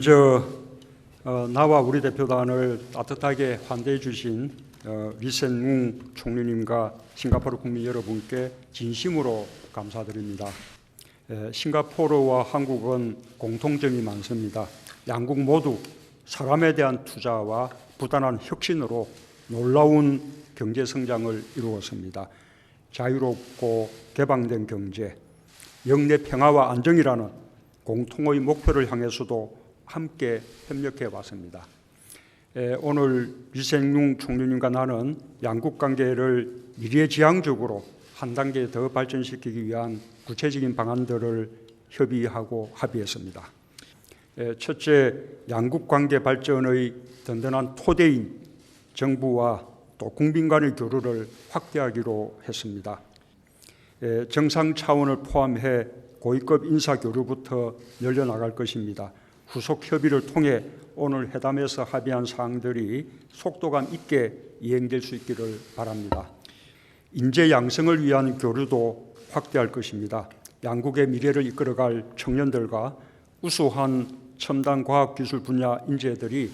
먼저 나와 우리 대표단을 따뜻하게 환대해 주신 리센룽 총리님과 싱가포르 국민 여러분께 진심으로 감사드립니다. 싱가포르와 한국은 공통점이 많습니다. 양국 모두 사람에 대한 투자와 부단한 혁신으로 놀라운 경제 성장을 이루었습니다. 자유롭고 개방된 경제, 영내 평화와 안정이라는 공통의 목표를 향해서도 함께 협력해 왔습니다. 오늘 리센룽 총리님과 나는 양국 관계를 미래지향적으로 한 단계 더 발전시키기 위한 구체적인 방안들을 협의하고 합의했습니다. 첫째, 양국 관계 발전의 든든한 토대인 정부와 또 국민 간의 교류를 확대하기로 했습니다. 정상 차원을 포함해 고위급 인사 교류부터 열려나갈 것입니다. 후속 협의를 통해 오늘 회담에서 합의한 사항들이 속도감 있게 이행될 수 있기를 바랍니다. 인재 양성을 위한 교류도 확대할 것입니다. 양국의 미래를 이끌어갈 청년들과 우수한 첨단 과학기술 분야 인재들이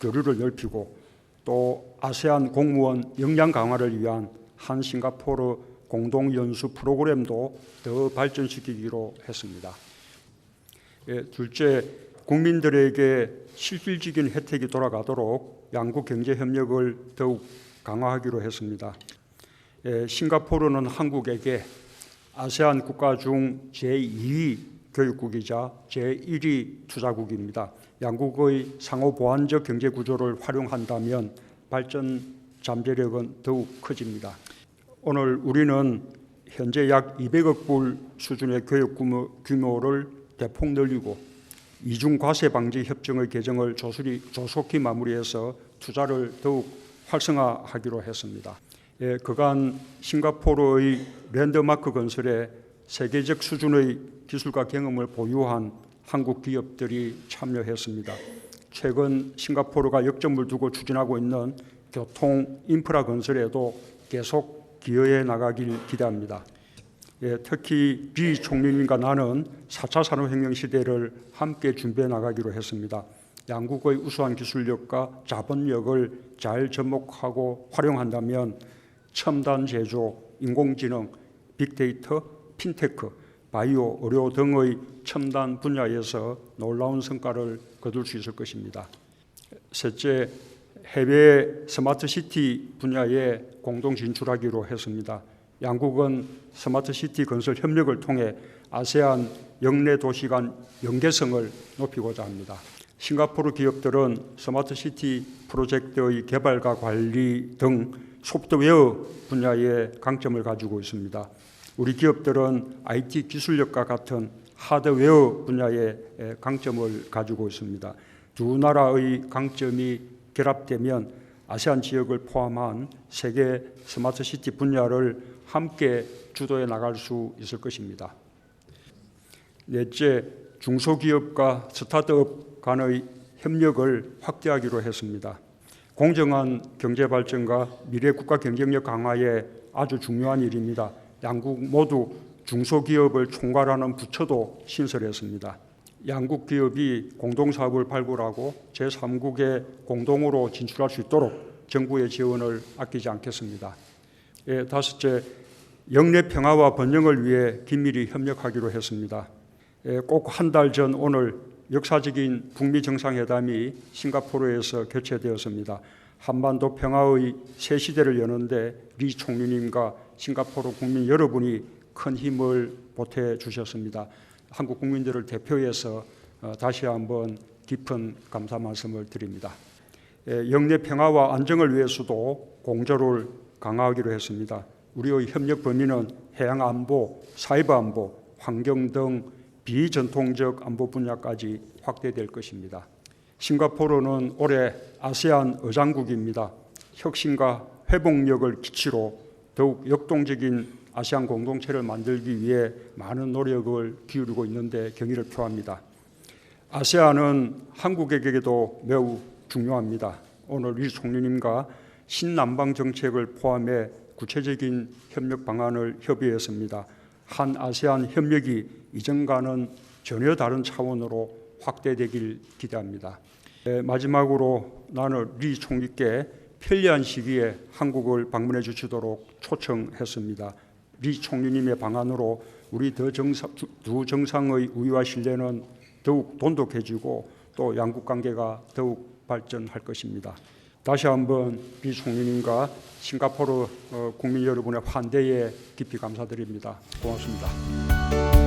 교류를 넓히고 또 아세안 공무원 역량 강화를 위한 한 싱가포르 공동연수 프로그램도 더 발전시키기로 했습니다. 둘째, 국민들에게 실질적인 혜택이 돌아가도록 양국 경제 협력을 더욱 강화하기로 했습니다. 싱가포르는 한국에게 아세안 국가 중 제2위 교육국이자 제1위 투자국입니다. 양국의 상호 보완적 경제 구조를 활용한다면 발전 잠재력은 더욱 커집니다. 오늘 우리는 현재 약 200억 불 수준의 교육 규모를 대폭 늘리고 이중 과세 방지 협정의 개정을 조속히 마무리해서 투자를 더욱 활성화하기로 했습니다. 그간 싱가포르의 랜드마크 건설에 세계적 수준의 기술과 경험을 보유한 한국 기업들이 참여했습니다. 최근 싱가포르가 역점을 두고 추진하고 있는 교통 인프라 건설에도 계속 기여해 나가길 기대합니다. 특히 리 총리님과 나는 4차 산업혁명 시대를 함께 준비해 나가기로 했습니다. 양국의 우수한 기술력과 자본력을 잘 접목하고 활용한다면 첨단 제조, 인공지능, 빅데이터, 핀테크, 바이오, 의료 등의 첨단 분야에서 놀라운 성과를 거둘 수 있을 것입니다. 셋째, 해외 스마트시티 분야에 공동 진출하기로 했습니다. 양국은 스마트시티 건설 협력을 통해 아세안 영내 도시 간 연계성을 높이고자 합니다. 싱가포르 기업들은 스마트시티 프로젝트의 개발과 관리 등 소프트웨어 분야에 강점을 가지고 있습니다. 우리 기업들은 IT 기술력과 같은 하드웨어 분야에 강점을 가지고 있습니다. 두 나라의 강점이 결합되면 아세안 지역을 포함한 세계 스마트시티 분야를 함께 주도해 나갈 수 있을 것입니다. 넷째, 중소기업과 스타트업 간의 협력을 확대하기로 했습니다. 공정한 경제 발전과 미래 국가 경쟁력 강화에 아주 중요한 일입니다. 양국 모두 중소기업을 총괄하는 부처도 신설했습니다. 양국 기업이 공동사업을 발굴하고 제3국에 공동으로 진출할 수 있도록 정부의 지원을 아끼지 않겠습니다. 다섯째, 영내 평화와 번영을 위해 긴밀히 협력하기로 했습니다. 꼭 한 달 전 오늘 역사적인 북미 정상회담이 싱가포르에서 개최되었습니다. 한반도 평화의 새 시대를 여는데 리 총리님과 싱가포르 국민 여러분이 큰 힘을 보태 주셨습니다. 한국 국민들을 대표해서 다시 한번 깊은 감사 말씀을 드립니다. 영내 평화와 안정을 위해서도 공조를 강화하기로 했습니다. 우리의 협력 범위는 해양 안보, 사이버 안보, 환경 등 비전통적 안보 분야까지 확대될 것입니다. 싱가포르는 올해 아세안 의장국입니다. 혁신과 회복력을 기치로 더욱 역동적인 아세안 공동체를 만들기 위해 많은 노력을 기울이고 있는데 경의를 표합니다. 아세안은 한국에게도 매우 중요합니다. 오늘 리 총리님과 신남방 정책을 포함해 구체적인 협력 방안을 협의했습니다. 한 아세안 협력이 이전과는 전혀 다른 차원으로 확대되길 기대합니다. 마지막으로 나는 리 총리께 편리한 시기에 한국을 방문해 주시도록 초청했습니다. 리 총리님의 방안으로 우리 두 정상의 우위와 신뢰는 더욱 돈독해지고 또 양국 관계가 더욱 발전할 것입니다. 다시 한번 리 총리님과 싱가포르 국민 여러분의 환대에 깊이 감사드립니다. 고맙습니다.